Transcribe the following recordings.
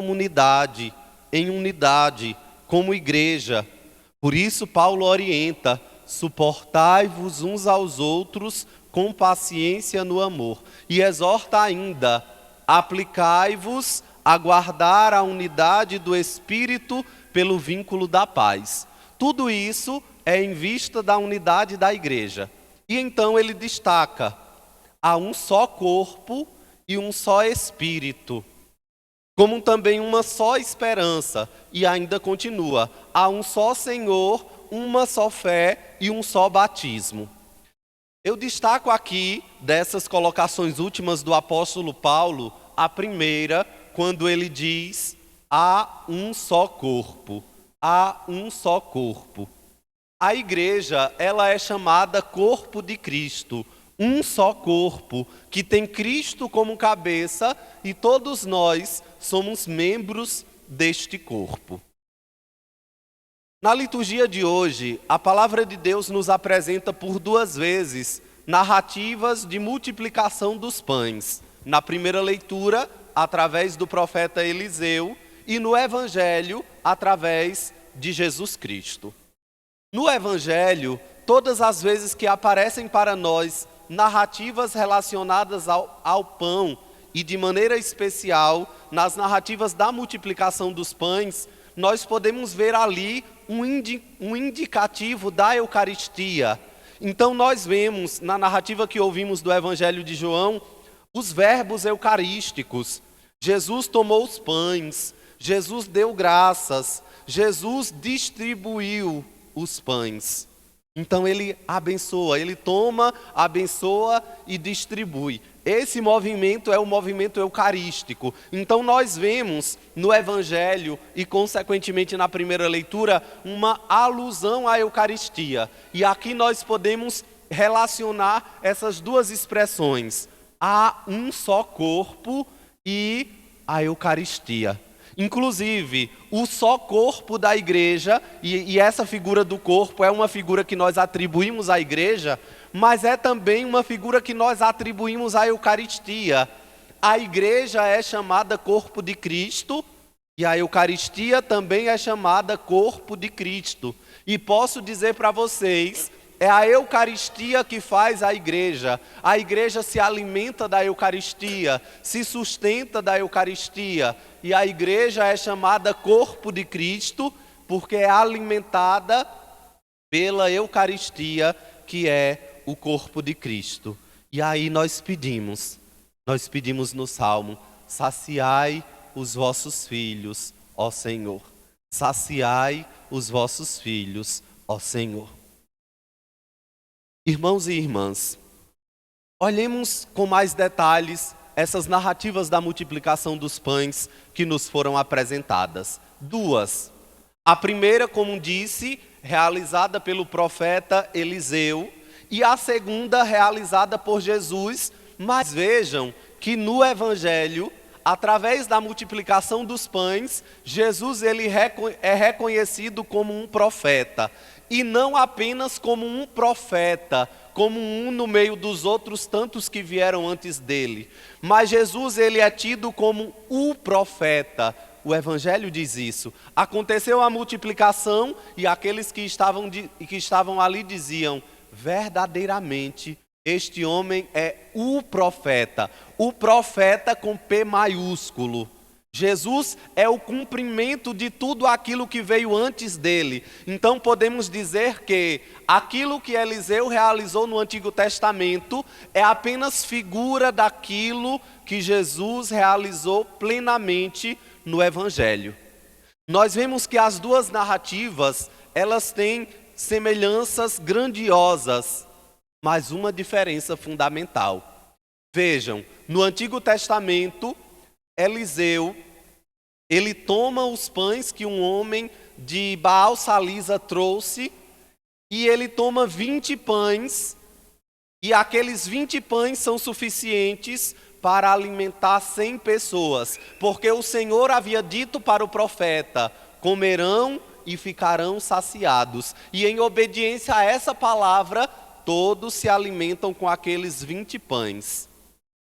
comunidade, em unidade, como igreja. Por isso Paulo orienta: suportai-vos uns aos outros com paciência no amor. E exorta ainda: aplicai-vos a guardar a unidade do Espírito pelo vínculo da paz. Tudo isso é em vista da unidade da igreja. E então ele destaca: há um só corpo e um só Espírito, como também uma só esperança. E ainda continua: há um só Senhor, uma só fé e um só batismo. Eu destaco aqui, dessas colocações últimas do apóstolo Paulo, a primeira, quando ele diz: há um só corpo. Há um só corpo. A igreja, ela é chamada corpo de Cristo. Um só corpo, que tem Cristo como cabeça, e todos nós somos membros deste corpo. Na liturgia de hoje, a palavra de Deus nos apresenta por duas vezes narrativas de multiplicação dos pães. Na primeira leitura, através do profeta Eliseu, e no Evangelho, através de Jesus Cristo. No Evangelho, todas as vezes que aparecem para nós narrativas relacionadas ao pão, e de maneira especial nas narrativas da multiplicação dos pães, nós podemos ver ali um indicativo da Eucaristia. Então nós vemos, na narrativa que ouvimos do Evangelho de João, os verbos eucarísticos. Jesus tomou os pães, Jesus deu graças, Jesus distribuiu os pães. Então ele abençoa, ele toma, abençoa e distribui. Esse movimento é o movimento eucarístico. Então nós vemos no Evangelho e consequentemente na primeira leitura uma alusão à Eucaristia. E aqui nós podemos relacionar essas duas expressões: há um só corpo e a Eucaristia. Inclusive, o só corpo da igreja, e essa figura do corpo é uma figura que nós atribuímos à igreja, mas é também uma figura que nós atribuímos à Eucaristia. A igreja é chamada corpo de Cristo, e a Eucaristia também é chamada corpo de Cristo. E posso dizer para vocês, é a Eucaristia que faz a igreja. A igreja se alimenta da Eucaristia, se sustenta da Eucaristia. E a igreja é chamada corpo de Cristo, porque é alimentada pela Eucaristia, que é o corpo de Cristo. E aí nós pedimos no Salmo: saciai os vossos filhos, ó Senhor. Saciai os vossos filhos, ó Senhor. Irmãos e irmãs, olhemos com mais detalhes essas narrativas da multiplicação dos pães que nos foram apresentadas. Duas. A primeira, como disse, realizada pelo profeta Eliseu, e a segunda, realizada por Jesus. Mas vejam que no Evangelho, através da multiplicação dos pães, Jesus ele é reconhecido como um profeta. E não apenas como um profeta, como um no meio dos outros tantos que vieram antes dele. Mas Jesus ele é tido como o profeta. O Evangelho diz isso. Aconteceu a multiplicação e aqueles que estavam ali diziam: verdadeiramente este homem é o profeta com P maiúsculo. Jesus é o cumprimento de tudo aquilo que veio antes dele. Então podemos dizer que aquilo que Eliseu realizou no Antigo Testamento é apenas figura daquilo que Jesus realizou plenamente no Evangelho. Nós vemos que as duas narrativas, elas têm semelhanças grandiosas, mas uma diferença fundamental. Vejam, no Antigo Testamento, Eliseu, ele toma os pães que um homem de Baal Salisa trouxe, e ele toma 20 pães, e aqueles 20 pães são suficientes para alimentar 100 pessoas, porque o Senhor havia dito para o profeta: comerão e ficarão saciados. E em obediência a essa palavra, todos se alimentam com aqueles 20 pães.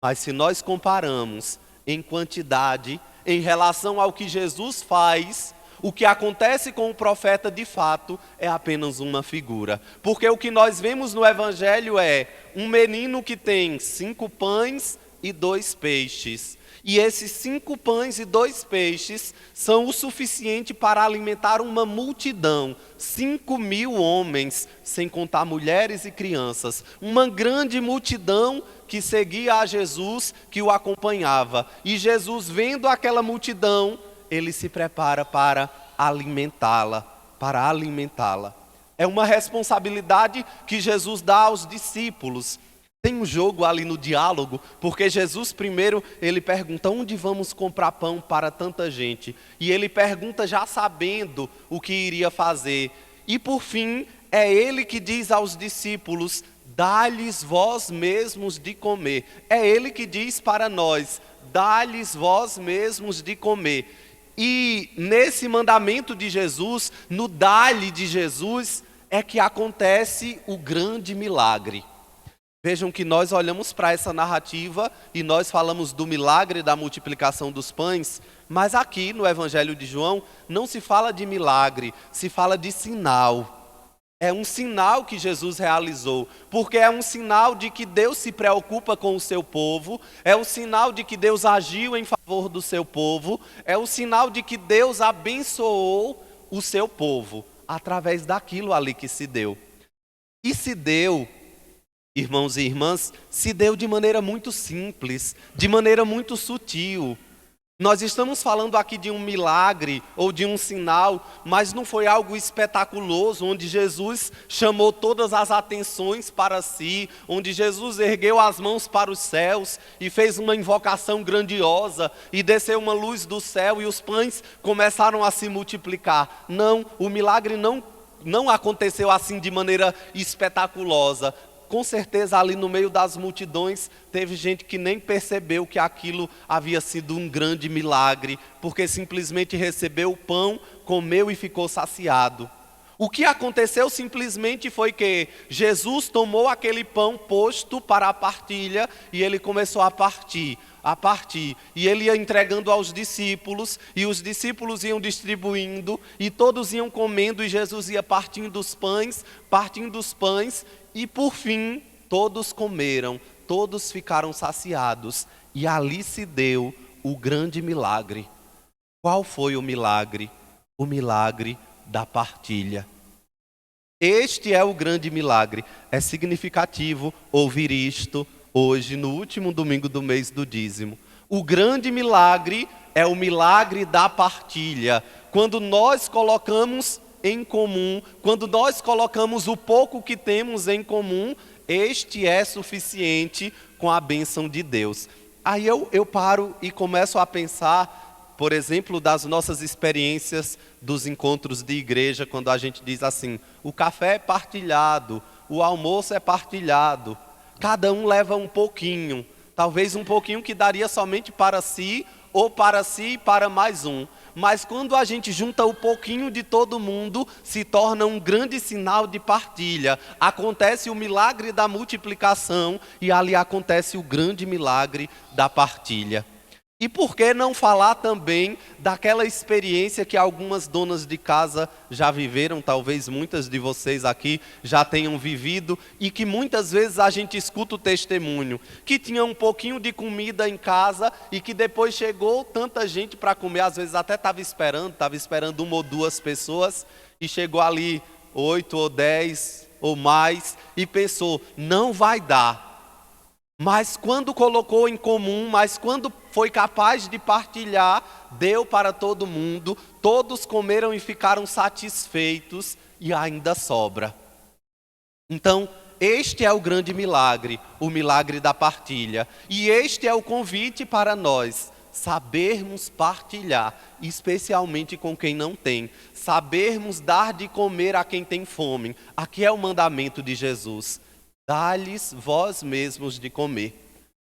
Mas se nós comparamos em quantidade, em relação ao que Jesus faz, o que acontece com o profeta de fato é apenas uma figura. Porque o que nós vemos no Evangelho é um menino que tem 5 pães e 2 peixes. E esses 5 pães e 2 peixes são o suficiente para alimentar uma multidão, 5.000 homens, sem contar mulheres e crianças. Uma grande multidão que seguia a Jesus, que o acompanhava. E Jesus, vendo aquela multidão, ele se prepara para alimentá-la, É uma responsabilidade que Jesus dá aos discípulos. Tem um jogo ali no diálogo, porque Jesus primeiro, ele pergunta, onde vamos comprar pão para tanta gente? E ele pergunta já sabendo o que iria fazer. E por fim, é ele que diz aos discípulos, dá-lhes vós mesmos de comer. É ele que diz para nós, dá-lhes vós mesmos de comer. E nesse mandamento de Jesus, no dá-lhe de Jesus, é que acontece o grande milagre. Vejam que nós olhamos para essa narrativa e nós falamos do milagre da multiplicação dos pães, mas aqui no Evangelho de João não se fala de milagre, se fala de sinal. É um sinal que Jesus realizou, porque é um sinal de que Deus se preocupa com o seu povo, é um sinal de que Deus agiu em favor do seu povo, é um sinal de que Deus abençoou o seu povo, através daquilo ali que se deu. E se deu, irmãos e irmãs, se deu de maneira muito simples, de maneira muito sutil. Nós estamos falando aqui de um milagre ou de um sinal, mas não foi algo espetaculoso, onde Jesus chamou todas as atenções para si, onde Jesus ergueu as mãos para os céus e fez uma invocação grandiosa e desceu uma luz do céu e os pães começaram a se multiplicar. Não, o milagre não aconteceu assim de maneira espetaculosa. Com certeza ali no meio das multidões teve gente que nem percebeu que aquilo havia sido um grande milagre, porque simplesmente recebeu o pão, comeu e ficou saciado. O que aconteceu simplesmente foi que Jesus tomou aquele pão posto para a partilha e ele começou a partir. E ele ia entregando aos discípulos, e os discípulos iam distribuindo, e todos iam comendo, e Jesus ia partindo os pães, e por fim, todos comeram, todos ficaram saciados, e ali se deu o grande milagre. Qual foi o milagre? O milagre da partilha. Este é o grande milagre. É significativo ouvir isto hoje, no último domingo do mês do dízimo. O grande milagre é o milagre da partilha. Quando nós colocamos em comum, quando nós colocamos o pouco que temos em comum, este é suficiente com a bênção de Deus. Aí eu paro e começo a pensar, por exemplo, das nossas experiências dos encontros de igreja, quando a gente diz assim, o café é partilhado, o almoço é partilhado, cada um leva um pouquinho, talvez um pouquinho que daria somente para si, ou para si e para mais um. Mas quando a gente junta o pouquinho de todo mundo, se torna um grande sinal de partilha. Acontece o milagre da multiplicação e ali acontece o grande milagre da partilha. E por que não falar também daquela experiência que algumas donas de casa já viveram, talvez muitas de vocês aqui já tenham vivido, e que muitas vezes a gente escuta o testemunho, que tinha um pouquinho de comida em casa e que depois chegou tanta gente para comer, às vezes até estava esperando 1 ou 2 pessoas, e chegou ali 8 ou 10 ou mais, e pensou, não vai dar. Mas quando colocou em comum, mas quando foi capaz de partilhar, deu para todo mundo, todos comeram e ficaram satisfeitos e ainda sobra. Então, este é o grande milagre, o milagre da partilha. E este é o convite para nós, sabermos partilhar, especialmente com quem não tem. Sabermos dar de comer a quem tem fome. Aqui é o mandamento de Jesus. Dá-lhes vós mesmos de comer.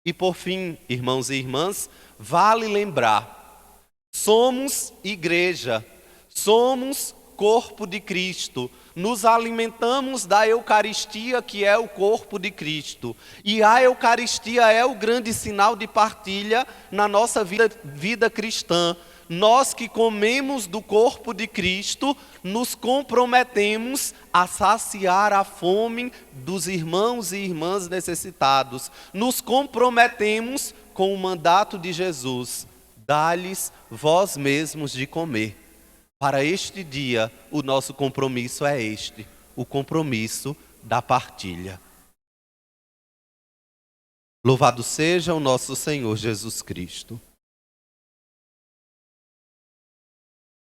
E por fim, irmãos e irmãs, vale lembrar, somos igreja, somos corpo de Cristo, nos alimentamos da Eucaristia, que é o corpo de Cristo. E a Eucaristia é o grande sinal de partilha na nossa vida cristã. Nós que comemos do corpo de Cristo, nos comprometemos a saciar a fome dos irmãos e irmãs necessitados. Nos comprometemos com o mandato de Jesus: dá-lhes vós mesmos de comer. Para este dia, o nosso compromisso é este, o compromisso da partilha. Louvado seja o nosso Senhor Jesus Cristo.